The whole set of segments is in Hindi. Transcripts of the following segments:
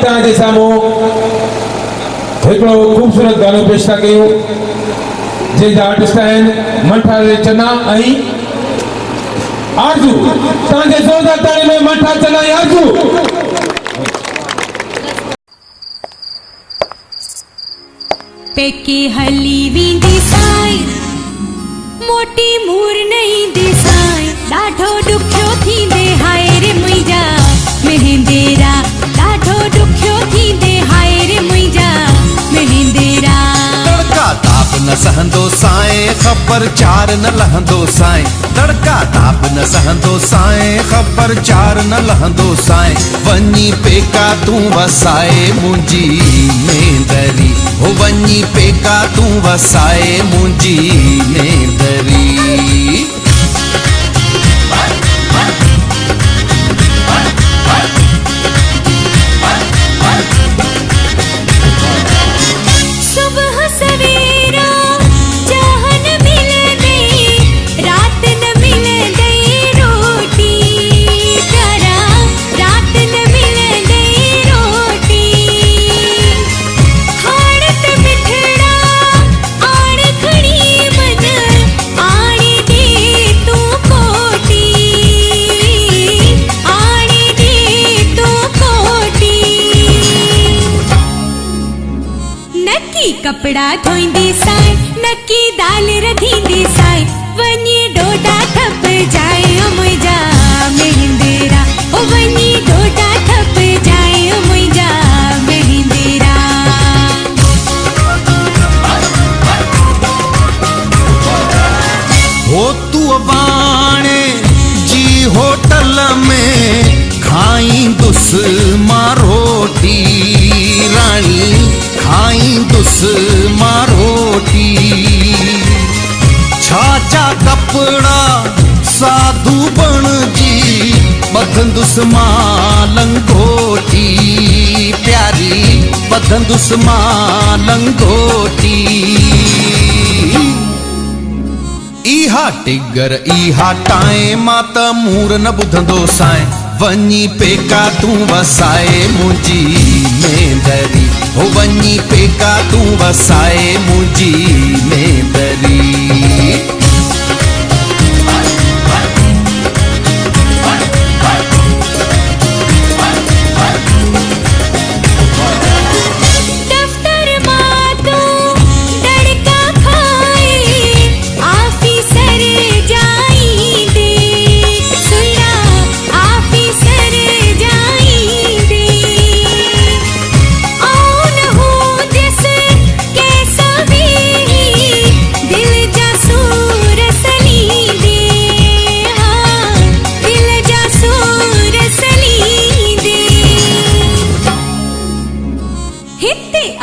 तव्हांजे साम्हूं हिकिड़ो ख़ूबसूरत गानो पेश था कयूं जंहिंजा आर्टिस्ट आहिनि मंठा चना ऐं आरज़ू। तव्हांखे ज़ोरदार ताड़ी में मंठा चना ऐं आरज़ू। पेके हली वेंदी साई मोटी मूर नहीं दिसाई ॾाढो ॾुखियो थींदे हाय रे मुंहिंजा मेहंदेरा ॾाढो ॾुखियो थींदे हाय रे मुंहिंजा मेहंदेरा। तड़का ताप न सहंदो साए ख़बर चार न लहंदो साए तड़का ताप न सहंदो साए ख़बर चार न लहंदो साए वञी पेका तूं वसाए मुंहिंजी मेंदरी हो वञी पेका तूं वसाए मुंहिंजी मेंदरी। कपड़ा धोईंदी साए नकी दाल रधींदी साए वञी डोडा थप जाए ओ मुंहिंजा मेहंदेरा ओ वञी डोडा थप जाए ओ मुंहिंजा मेहंदेरा। हो तू वाणे जी होटल में खाईंदुस मां रोटी रानी खाईंदुस मां रोटी छाचा कपड़ा साधु बणजी बधंदुस मां लंगोटी प्यारी बधंदुस मां लंगोटी। इहा टिगर इहा टाए मां त मूर न ॿुधंदो साए वञी पेका तूं वसाए मुंहिंजी मेंदरी हो वञी पेका तूं वसाए मुंहिंजी मेंदरी।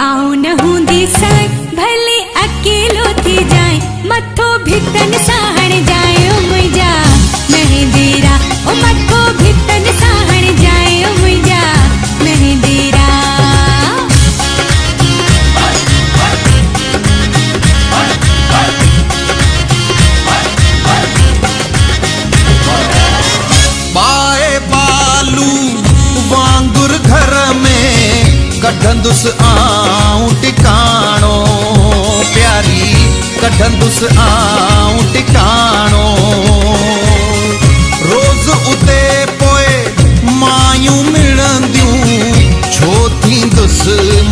आओ न हूंदी साए भले अकेलो थी जाए मथो भितन साहण जाए ओ मुंहिंजा मेहंदेरा ओ मथो भितन साहण जाए ओ मुंहिंजा मेहंदेरा। बाए बालू वांगुर घर में कढंदुस आऊं टिकाणो प्यारी कढंदुस आऊं टिकाणो रोज़ उते पोए मायूं मिलंदियूं छो थींदुस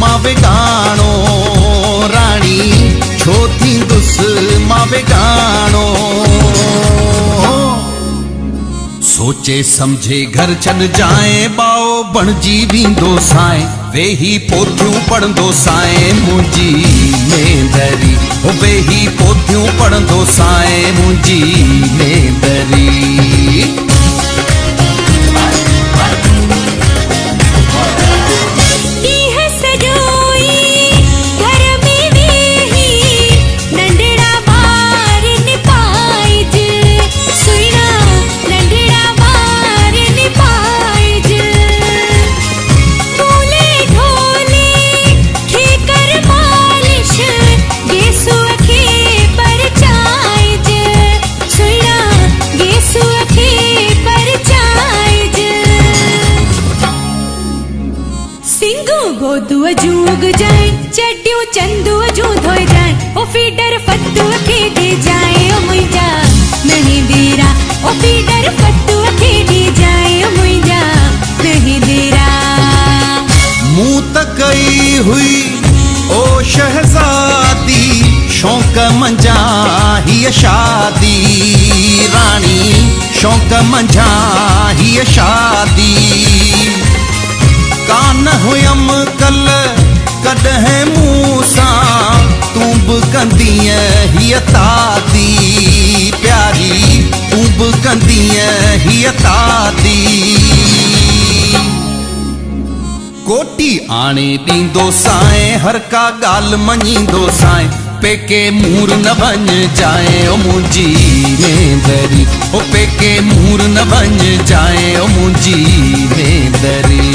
मां वेगाणो राणी छो थींदुस मां वेगाणो। सोचे समझे घर छॾ जाए बाओ बणजी वेंदो साए वेही पोथियूं पढ़ंदो साए मुंहिंजी मेंदरी हो वेही पोथियूं पढ़ंदो साए मुंहिंजी मेंदरी। गेसु अखे सिंगू गोदू जूग जाए चड्डियों चंदू जू धोए जाए ओ फीडर फत्तू खेडे जाए ओ मुइजा मेहंदीरा ओ फीडर फत्तू खेडे जाए ओ मुइजा मेहंदीरा मुंह तकई हुई ओ शहजादी शौक मंझा ही शादी रानी शौक मंझा ही शादी कान हुयम कल कॾहिं मूं सां तूं बि कंदीअ हीअ तादी प्यारी तूं बि कंदीअ हीअ तादी कोटी आणे ॾींदो साए हर का ॻाल्हि मञींदो साए पेके मूर न वञ जाए ओ मुंहिंजी मेंदरी ओ पेके मूर न वञ जाए ओ मुंहिंजी मेंदरी